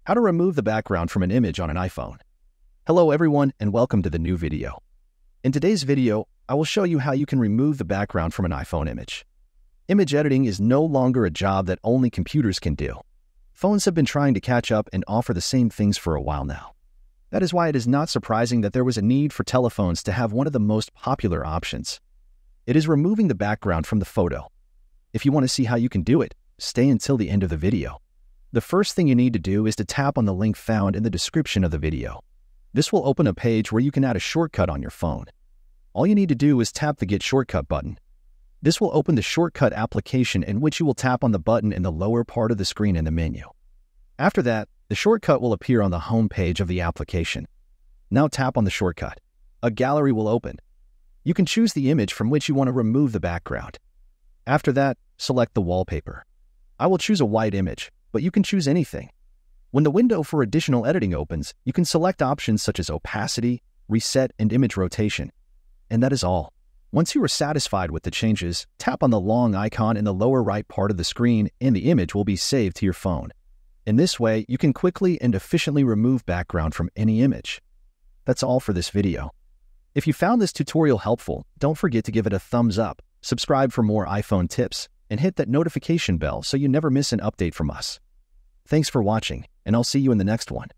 How to remove the background from an image on an iPhone. Hello everyone and welcome to the new video. In today's video, I will show you how you can remove the background from an iPhone image. Image editing is no longer a job that only computers can do. Phones have been trying to catch up and offer the same things for a while now. That is why it is not surprising that there was a need for telephones to have one of the most popular options. It is removing the background from the photo. If you want to see how you can do it, stay until the end of the video. The first thing you need to do is to tap on the link found in the description of the video. This will open a page where you can add a shortcut on your phone. All you need to do is tap the Get Shortcut button. This will open the shortcut application in which you will tap on the button in the lower part of the screen in the menu. After that, the shortcut will appear on the home page of the application. Now tap on the shortcut. A gallery will open. You can choose the image from which you want to remove the background. After that, select the wallpaper. I will choose a white image, but you can choose anything. When the window for additional editing opens, you can select options such as opacity, reset, and image rotation. And that is all. Once you are satisfied with the changes, tap on the long icon in the lower right part of the screen and the image will be saved to your phone. In this way, you can quickly and efficiently remove background from any image. That's all for this video. If you found this tutorial helpful, don't forget to give it a thumbs up, subscribe for more iPhone tips, and hit that notification bell so you never miss an update from us. Thanks for watching, and I'll see you in the next one.